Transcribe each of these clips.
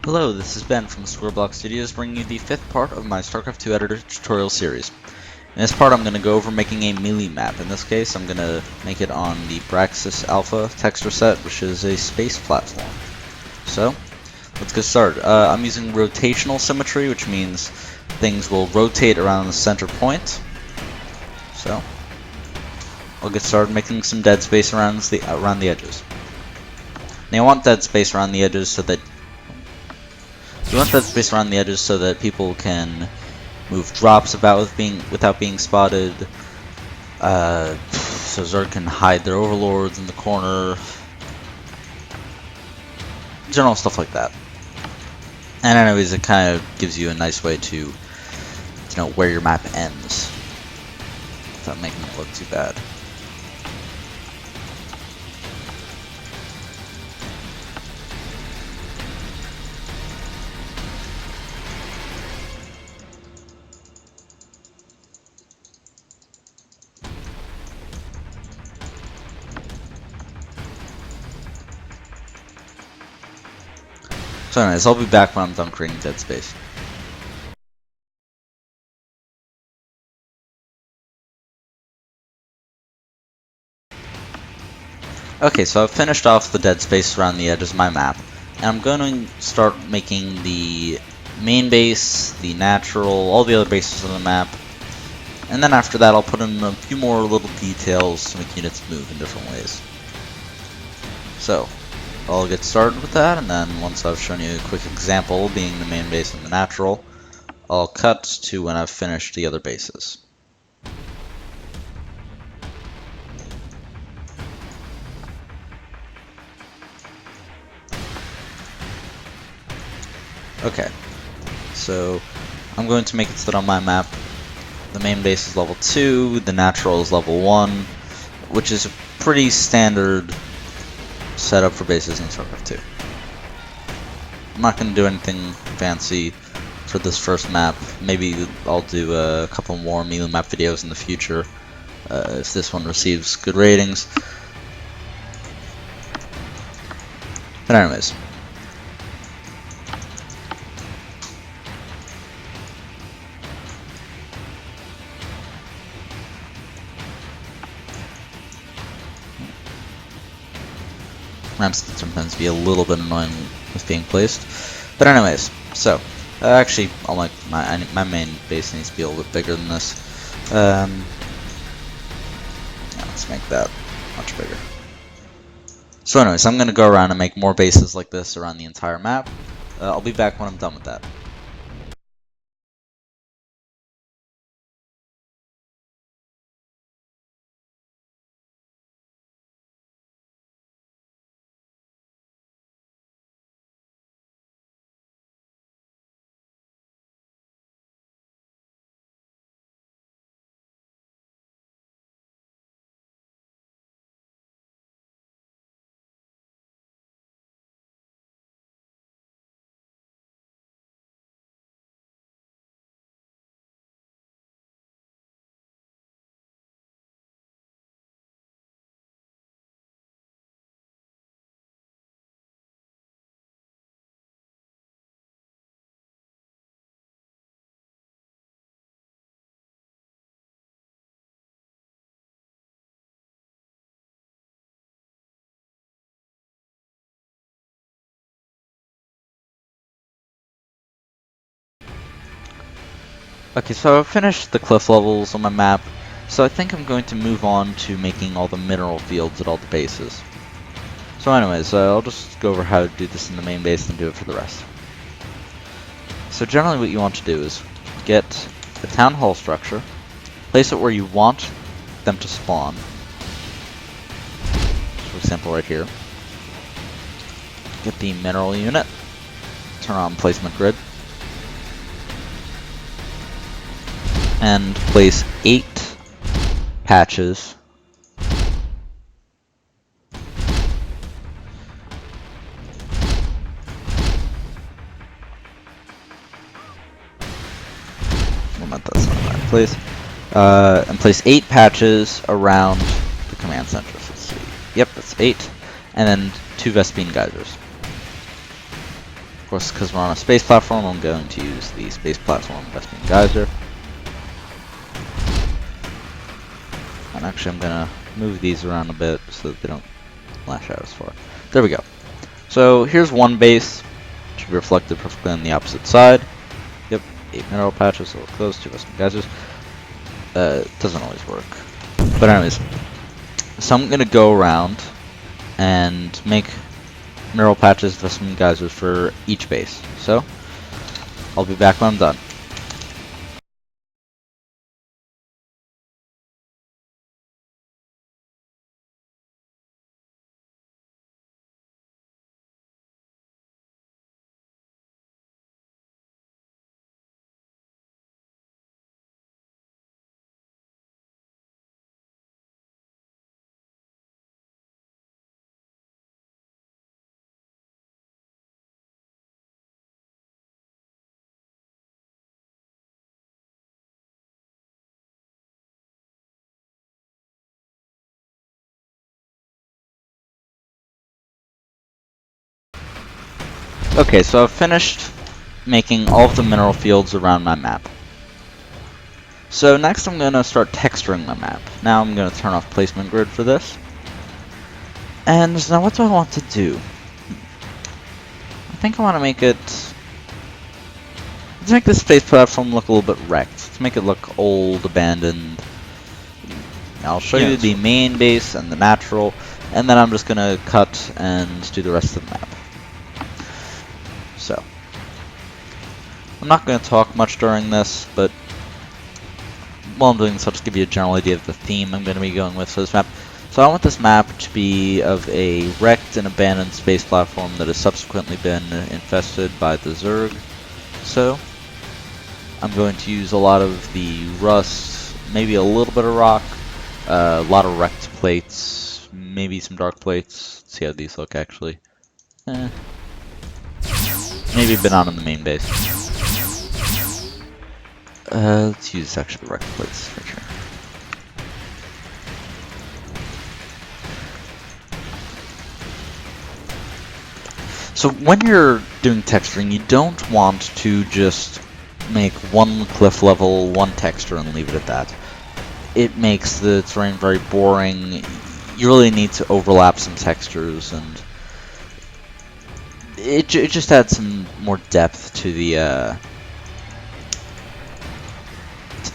Hello, this is Ben from Squareblock Studios bringing you the 5th part of my Starcraft 2 editor tutorial series. In this part I'm going to go over making a melee map. In this case I'm going to make it on the Braxis Alpha texture set, which is a space platform. So, let's get started. I'm using rotational symmetry, which means things will rotate around the center point. So, I'll get started making some dead space around the edges. Now I want dead space around the edges so that people can move drops about without being spotted. So Zerg can hide their overlords in the corner. General stuff like that. And anyways, it kind of gives you a nice way to know where your map ends without making it look too bad. So anyways, I'll be back when I'm done creating dead space. Okay, so I've finished off the dead space around the edges of my map, and I'm going to start making the main base, the natural, all the other bases on the map, and then after that I'll put in a few more little details to make units move in different ways. So, I'll get started with that, and then once I've shown you a quick example being the main base and the natural, I'll cut to when I've finished the other bases. Okay, so I'm going to make it so that on my map the main base is level 2, the natural is level 1, which is a pretty standard setup for bases in Starcraft 2. I'm not going to do anything fancy for this first map. Maybe I'll do a couple more melee map videos in the future if this one receives good ratings. But anyways. Maps can sometimes be a little bit annoying with being placed. But anyways, so actually all my main base needs to be a little bit bigger than this. Yeah, let's make that much bigger. So anyways, I'm going to go around and make more bases like this around the entire map. I'll be back when I'm done with that. Okay, so I've finished the cliff levels on my map, so I think I'm going to move on to making all the mineral fields at all the bases. So anyways, I'll just go over how to do this in the main base and do it for the rest. So generally what you want to do is get the town hall structure, place it where you want them to spawn. For example, right here. Get the mineral unit, turn on placement grid, and place 8 patches that's not the right place. And place 8 patches around the command center. So let's see. Yep, that's 8. And then 2 Vespine geysers. Of course, because we're on a space platform, I'm going to use the space platform investment geyser. And actually, I'm gonna move these around a bit so that they don't lash out as far. There we go. So here's one base. Should be reflected perfectly on the opposite side. Yep, 8 mineral patches, a little close, 2 investment geysers. It doesn't always work. But anyways, so I'm gonna go around and make mineral patches, investment geysers for each base. So I'll be back when I'm done. Okay, so I've finished making all of the mineral fields around my map. So next I'm going to start texturing my map. Now I'm going to turn off placement grid for this. And now what do I want to do? I think I want to make it... Let's make this space platform look a little bit wrecked. Let's make it look old, abandoned. I'll show you the main base and the natural, and then I'm just going to cut and do the rest of the map. So, I'm not going to talk much during this, but while I'm doing this, I'll just give you a general idea of the theme I'm going to be going with for this map. So I want this map to be of a wrecked and abandoned space platform that has subsequently been infested by the Zerg. So, I'm going to use a lot of the rust, maybe a little bit of rock, a lot of wrecked plates, maybe some dark plates. Let's see how these look actually. Maybe a bit on in the main base. Let's use actually the wrecked plates for sure. So when you're doing texturing, you don't want to just make one cliff level, one texture, and leave it at that. It makes the terrain very boring. You really need to overlap some textures, and it just adds some more depth to the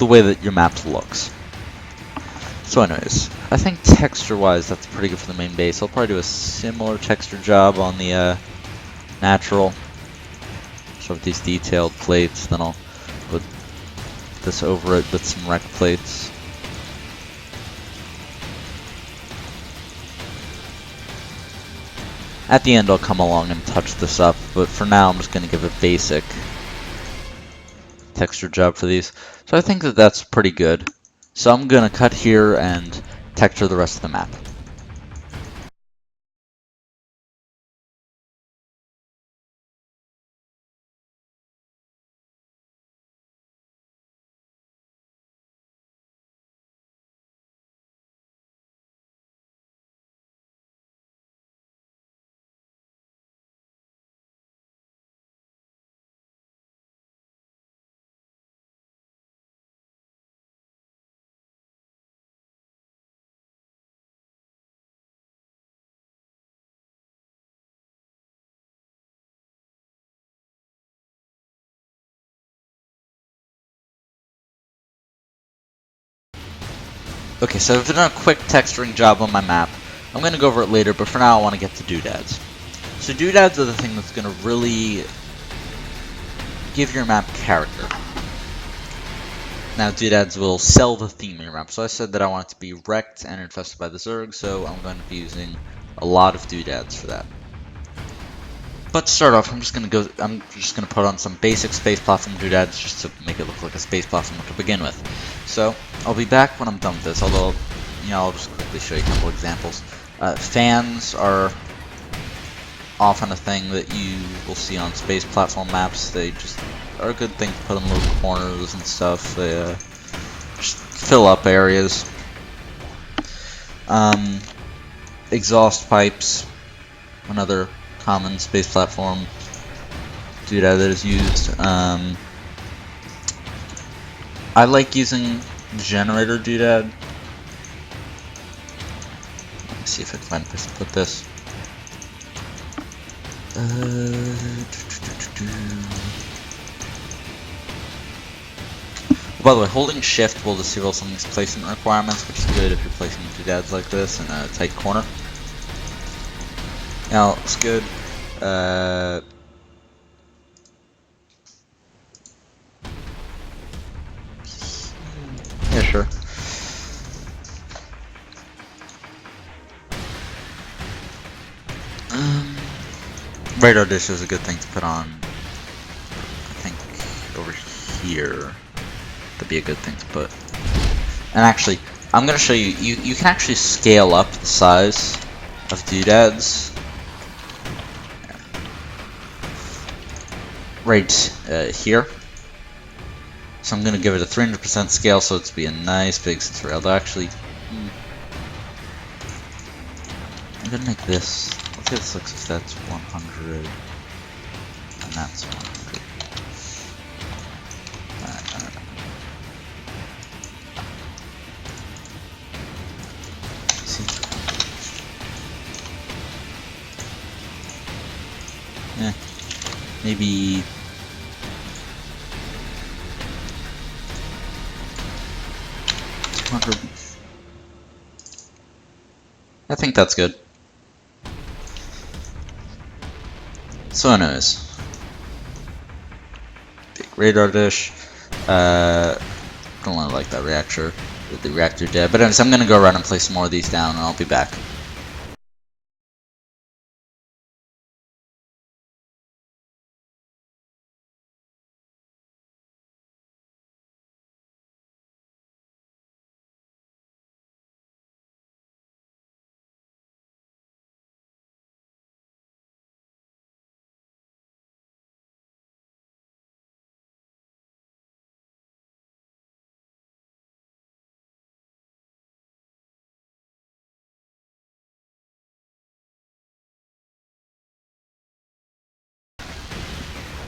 way that your map looks. So anyways, I think texture-wise that's pretty good for the main base. I'll probably do a similar texture job on the natural. So with these detailed plates, then I'll put this over it with some wreck plates. At the end I'll come along and touch this up, but for now I'm just going to give a basic texture job for these. So I think that that's pretty good. So I'm going to cut here and texture the rest of the map. Okay, so I've done a quick texturing job on my map. I'm going to go over it later, but for now I want to get to doodads. So doodads are the thing that's going to really give your map character. Now doodads will sell the theme of your map. So I said that I want it to be wrecked and infested by the Zerg, so I'm going to be using a lot of doodads for that. But to start off, I'm just gonna put on some basic space platform doodads just to make it look like a space platform to begin with. So I'll be back when I'm done with this. Although, I'll just quickly show you a couple examples. Fans are often a thing that you will see on space platform maps. They just are a good thing to put in little corners and stuff. They just fill up areas. Exhaust pipes, another common space platform doodad that is used. I like using generator doodad. Let me see if I can find a place to put this. By the way, holding shift will disable some of these placement requirements, which is good if you're placing doodads like this in a tight corner. Now, it's good. Yeah, sure. Radar dish is a good thing to put on, I think, over here. That'd be a good thing to put. And actually, I'm going to show you, you can actually scale up the size of doodads. Right here. So I'm going to give it a 300% scale so it's be a nice big sensor. Although actually, I'm going to make this. Let's say this looks as that's 100, and that's 100. See? Maybe 200. I think that's good. So anyways, big radar dish. Don't really like that reactor with the reactor dead. But anyways, I'm gonna go around and place some more of these down, and I'll be back.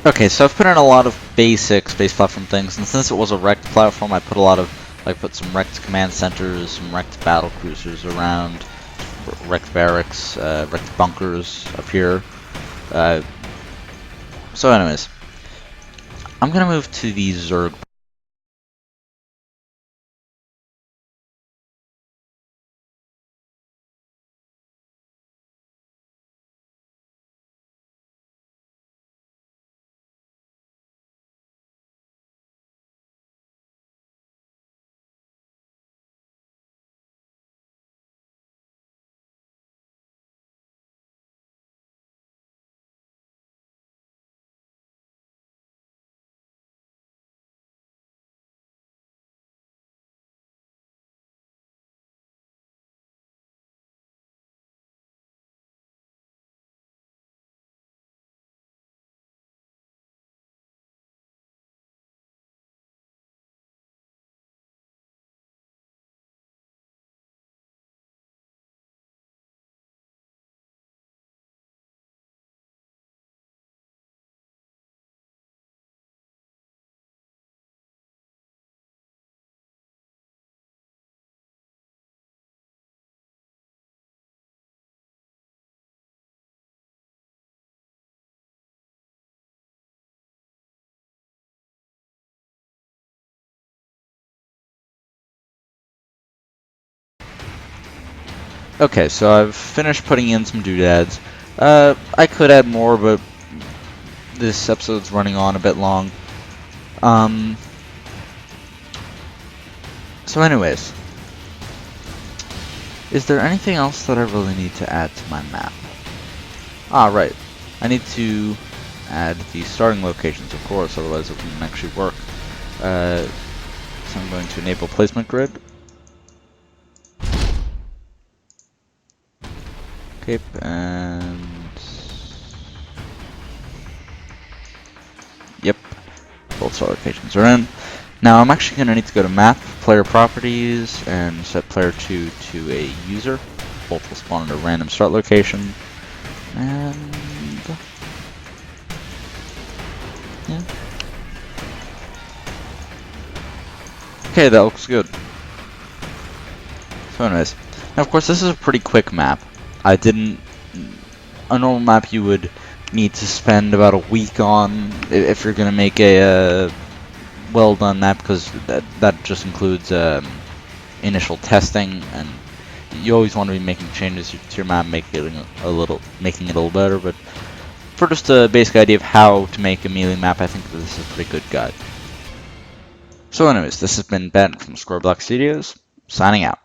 Okay, so I've put in a lot of basic space platform things, and since it was a wrecked platform, I put a lot of, like, put some wrecked command centers, some wrecked battle cruisers around, wrecked barracks, wrecked bunkers up here. So anyways, I'm gonna move to the Zerg. Okay, so I've finished putting in some doodads. I could add more, but this episode's running on a bit long. So anyways, is there anything else that I really need to add to my map? Ah, right. I need to add the starting locations, of course, otherwise it wouldn't actually work. So I'm going to enable placement grid. Okay, and yep, both star locations are in. Now I'm actually going to need to go to map, player properties, and set player 2 to a user. Both will spawn at a random start location. And Yeah. Okay, that looks good. So anyways, now of course this is a pretty quick map. I didn't... A normal map you would need to spend about a week on if you're gonna make a well done map, because that just includes initial testing, and you always want to be making changes to your map, making it a little better. But for just a basic idea of how to make a melee map, I think this is a pretty good guide. So anyways, this has been Ben from Scoreblock Studios, signing out.